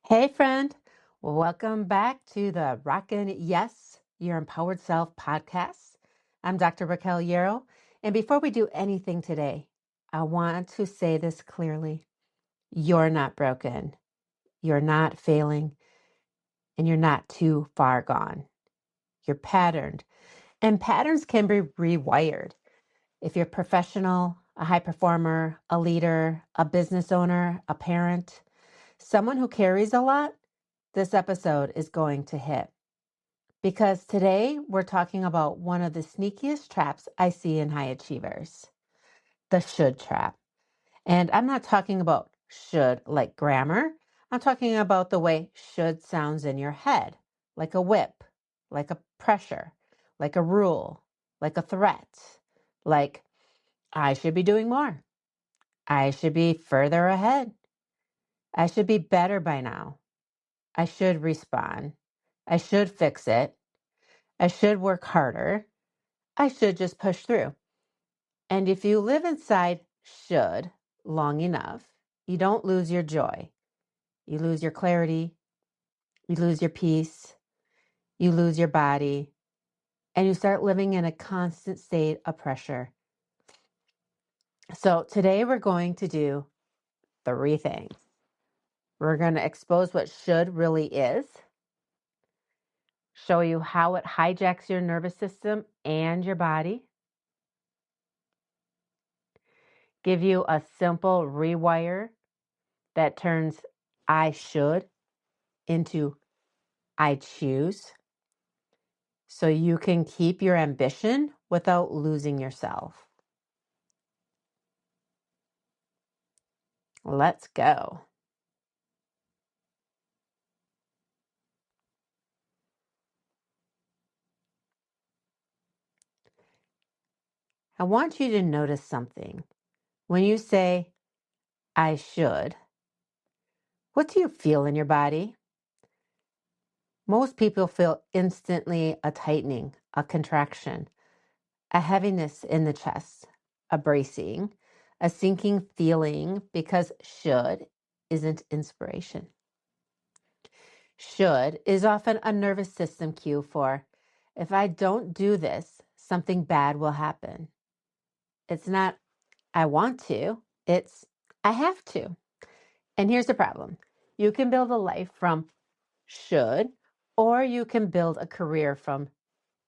Hey, friend. Welcome back to the Rockin' Yes, Your Empowered Self podcast. I'm Dr. Raquel Yarroch. And before we do anything today, I want to say this clearly. You're not broken. You're not failing. And you're not too far gone. You're patterned. And patterns can be rewired. If you're a professional, a high performer, a leader, a business owner, a parent, someone who carries a lot, this episode is going to hit. Because today we're talking about one of the sneakiest traps I see in high achievers, the should trap. And I'm not talking about should like grammar. I'm talking about the way should sounds in your head, like a whip, like a pressure, like a rule, like a threat, like I should be doing more. I should be further ahead. I should be better by now. I should respond. I should fix it. I should work harder. I should just push through. And if you live inside should long enough, you don't lose your joy. You lose your clarity. You lose your peace. You lose your body. And you start living in a constant state of pressure. So today we're going to do 3 things. We're going to expose what should really is, show you how it hijacks your nervous system and your body, give you a simple rewire that turns I should into I choose, so you can keep your ambition without losing yourself. Let's go. I want you to notice something. When you say, I should, what do you feel in your body? Most people feel instantly a tightening, a contraction, a heaviness in the chest, a bracing, a sinking feeling because should isn't inspiration. Should is often a nervous system cue for, if I don't do this, something bad will happen. It's not, I want to, it's, I have to. And here's the problem. You can build a life from should, or you can build a career from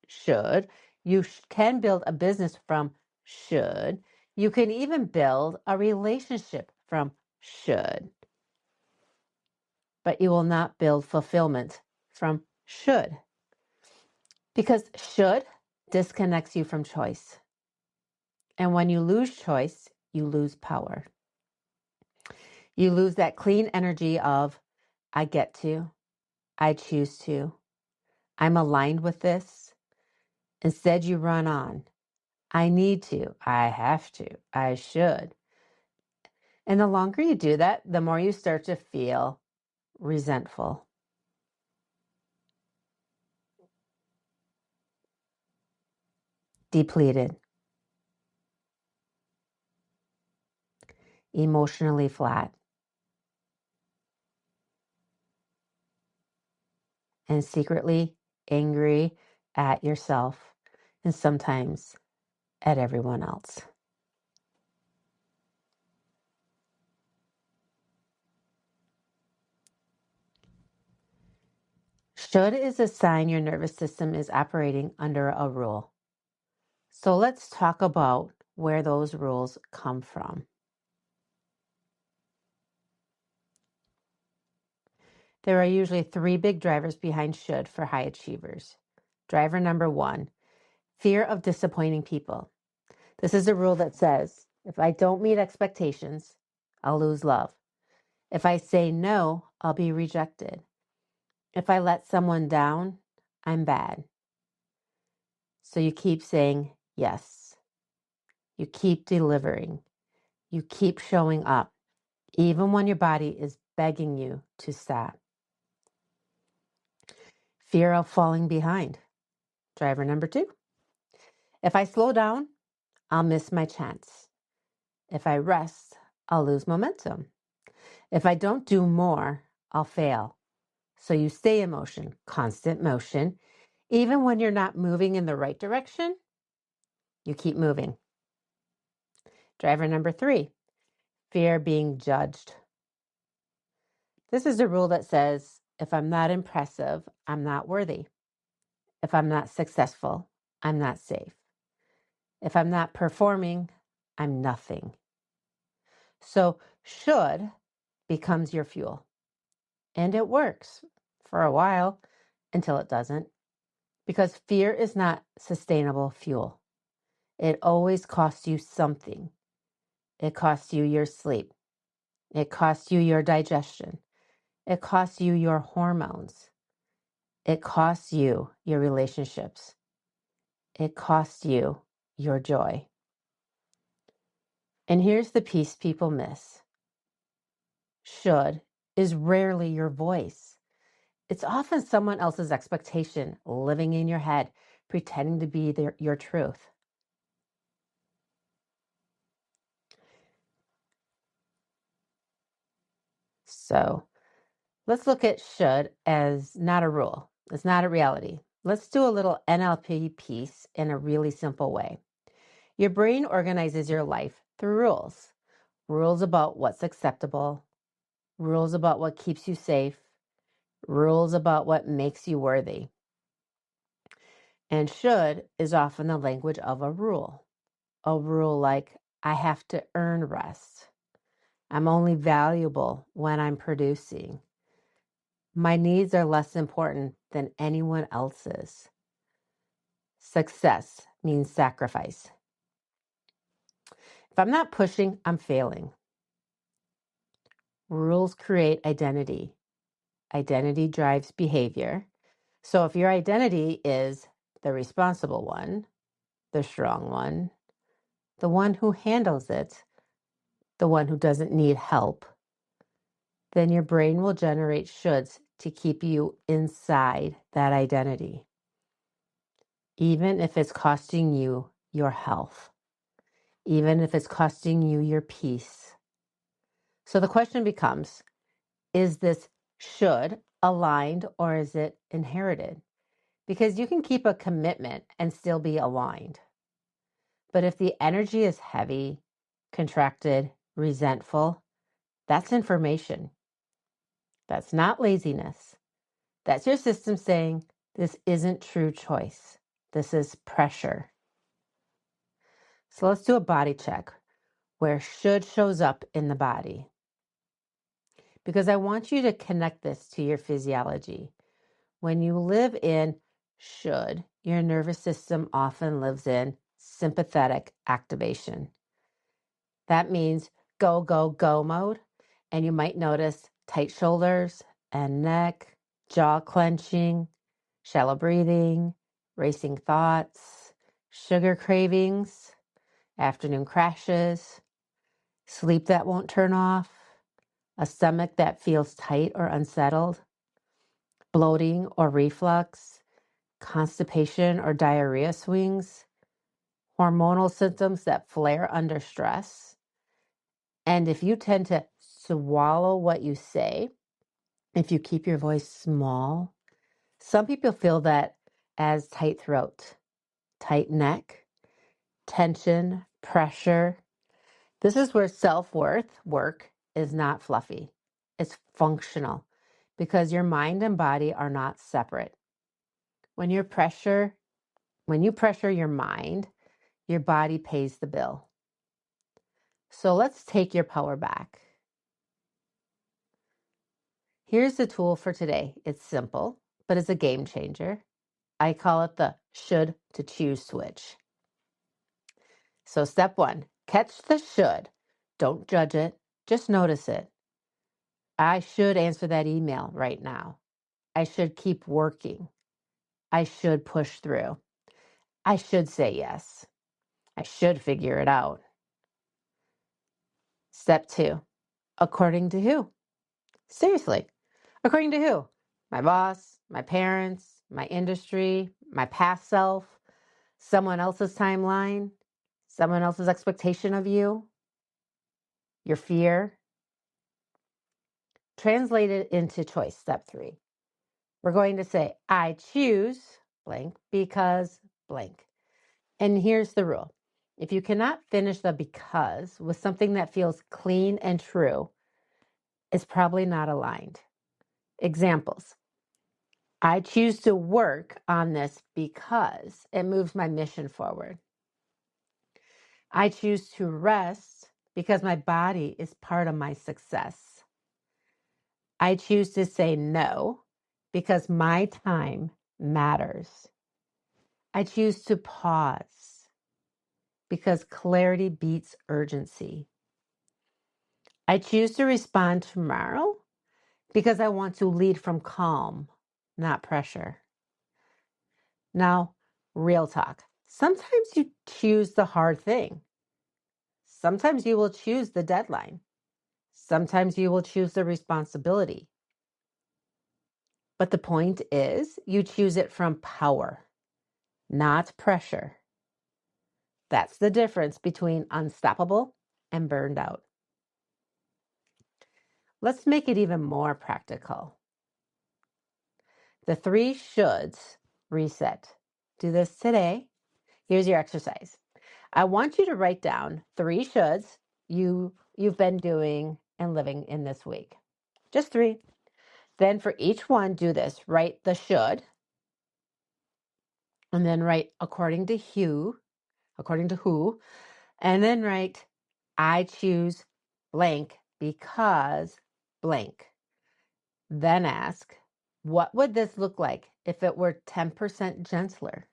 should. You can build a business from should. You can even build a relationship from should. But you will not build fulfillment from should. Because should disconnects you from choice. And when you lose choice, you lose power. You lose that clean energy of, I get to, I choose to, I'm aligned with this. Instead, you run on, I need to, I have to, I should. And the longer you do that, the more you start to feel resentful, depleted, emotionally flat, and secretly angry at yourself and sometimes at everyone else. Should is a sign your nervous system is operating under a rule. So let's talk about where those rules come from. There are usually 3 big drivers behind should for high achievers. Driver number 1, fear of disappointing people. This is a rule that says, if I don't meet expectations, I'll lose love. If I say no, I'll be rejected. If I let someone down, I'm bad. So you keep saying yes. You keep delivering. You keep showing up, even when your body is begging you to stop. Fear of falling behind. Driver number 2. If I slow down, I'll miss my chance. If I rest, I'll lose momentum. If I don't do more, I'll fail. So you stay in motion, constant motion. Even when you're not moving in the right direction, you keep moving. Driver number 3, fear being judged. This is a rule that says, if I'm not impressive, I'm not worthy. If I'm not successful, I'm not safe. If I'm not performing, I'm nothing. So should becomes your fuel. And it works for a while until it doesn't, because fear is not sustainable fuel. It always costs you something. It costs you your sleep. It costs you your digestion. It costs you your hormones. It costs you your relationships. It costs you your joy. And here's the piece people miss. Should is rarely your voice. It's often someone else's expectation living in your head, pretending to be your truth. So let's look at should as not a rule. It's not a reality. Let's do a little NLP piece in a really simple way. Your brain organizes your life through rules. Rules about what's acceptable, rules about what keeps you safe, rules about what makes you worthy. And should is often the language of a rule. A rule like, I have to earn rest. I'm only valuable when I'm producing. My needs are less important than anyone else's. Success means sacrifice. If I'm not pushing, I'm failing. Rules create identity. Identity drives behavior. So if your identity is the responsible one, the strong one, the one who handles it, the one who doesn't need help, then your brain will generate shoulds to keep you inside that identity, even if it's costing you your health, even if it's costing you your peace. So the question becomes, is this should aligned or is it inherited? Because you can keep a commitment and still be aligned. But if the energy is heavy, contracted, resentful, that's information. That's not laziness. That's your system saying, this isn't true choice. This is pressure. So let's do a body check where should shows up in the body. Because I want you to connect this to your physiology. When you live in should, your nervous system often lives in sympathetic activation. That means go, go, go mode. And you might notice tight shoulders and neck, jaw clenching, shallow breathing, racing thoughts, sugar cravings, afternoon crashes, sleep that won't turn off, a stomach that feels tight or unsettled, bloating or reflux, constipation or diarrhea swings, hormonal symptoms that flare under stress. And if you tend to swallow what you say, if you keep your voice small, some people feel that as tight throat, tight neck, tension, pressure. This is where self-worth work is not fluffy. It's functional because your mind and body are not separate. When you pressure your mind, your body pays the bill. So let's take your power back. Here's the tool for today. It's simple, but it's a game changer. I call it the should to choose switch. So step 1, catch the should. Don't judge it, just notice it. I should answer that email right now. I should keep working. I should push through. I should say yes. I should figure it out. Step 2, according to who? Seriously, according to who? My boss, my parents, my industry, my past self, someone else's timeline, someone else's expectation of you, your fear. translate it into choice, step 3. We're going to say, I choose blank because blank. And here's the rule. If you cannot finish the because with something that feels clean and true, it's probably not aligned. Examples. I choose to work on this because it moves my mission forward. I choose to rest because my body is part of my success. I choose to say no because my time matters. I choose to pause because clarity beats urgency. I choose to respond tomorrow because I want to lead from calm, not pressure. Now, real talk. Sometimes you choose the hard thing. Sometimes you will choose the deadline. Sometimes you will choose the responsibility. But the point is, you choose it from power, not pressure. That's the difference between unstoppable and burned out. Let's make it even more practical. The 3 shoulds reset. Do this today. Here's your exercise. I want you to write down 3 shoulds you've been doing and living in this week. Just 3. Then for each one, do this. Write the should, and then write according to who, and then write I choose blank because blank. Then ask, what would this look like if it were 10% gentler?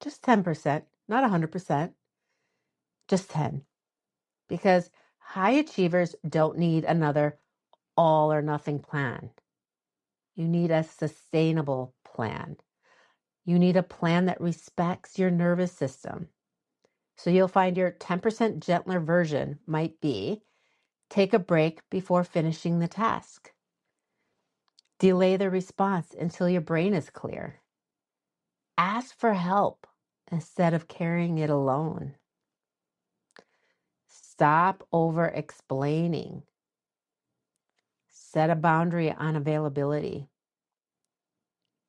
Just 10%, not 100%, just 10. Because high achievers don't need another all or nothing plan. You need a sustainable plan. You need a plan that respects your nervous system. So you'll find your 10% gentler version might be take a break before finishing the task. Delay the response until your brain is clear. Ask for help instead of carrying it alone. Stop over explaining. Set a boundary on availability.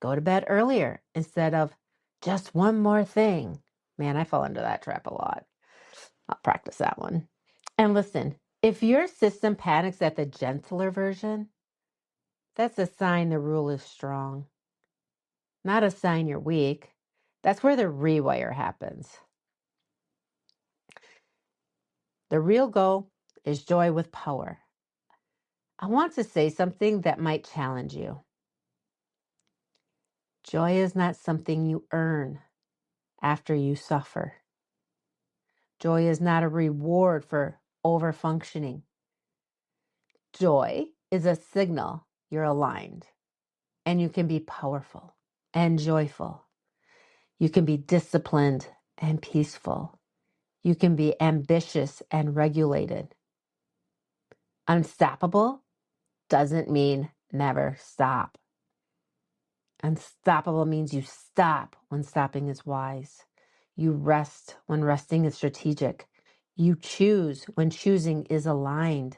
Go to bed earlier instead of just one more thing. Man, I fall into that trap a lot. I'll practice that one. And listen, if your system panics at the gentler version, that's a sign the rule is strong, not a sign you're weak. That's where the rewire happens. The real goal is joy with power. I want to say something that might challenge you. Joy is not something you earn after you suffer. Joy is not a reward for overfunctioning. Joy is a signal you're aligned and you can be powerful and joyful. You can be disciplined and peaceful. You can be ambitious and regulated. Unstoppable doesn't mean never stop. Unstoppable means you stop when stopping is wise. You rest when resting is strategic. You choose when choosing is aligned.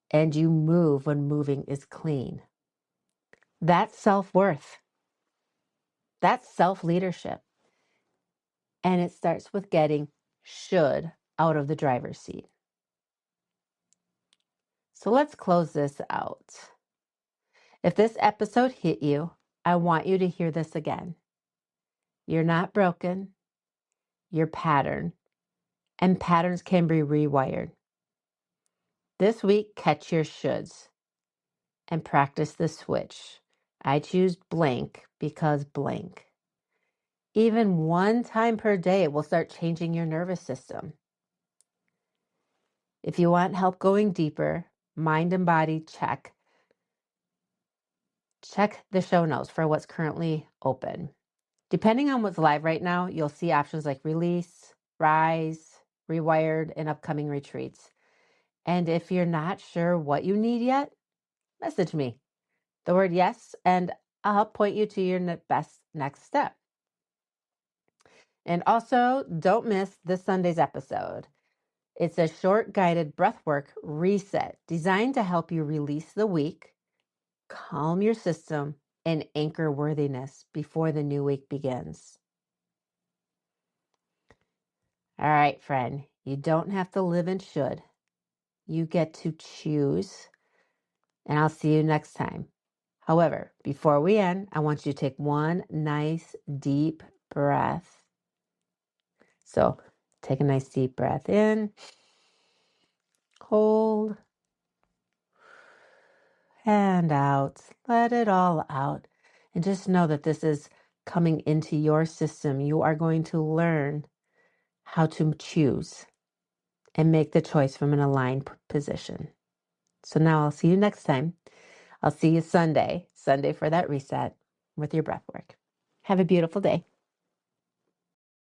And you move when moving is clean. That's self-worth. That's self-leadership. And it starts with getting should out of the driver's seat. So let's close this out. If this episode hit you, I want you to hear this again. You're not broken. You're patterned. And patterns can be rewired. This week, catch your shoulds and practice the switch. I choose blank because blank. Even one time per day, it will start changing your nervous system. If you want help going deeper, mind and body check. Check the show notes for what's currently open. Depending on what's live right now, you'll see options like release, rise, rewired, and upcoming retreats. And if you're not sure what you need yet, message me. The word yes, and I'll help point you to your best next step. And also, don't miss this Sunday's episode. It's a short guided breathwork reset designed to help you release the week, calm your system, and anchor worthiness before the new week begins. All right, friend, you don't have to live in should. You get to choose, and I'll see you next time. However, before we end, I want you to take one nice deep breath. So take a nice deep breath in, hold, and out. Let it all out. And just know that this is coming into your system. You are going to learn how to choose and make the choice from an aligned position. So now I'll see you next time. I'll see you Sunday for that reset with your breath work. Have a beautiful day.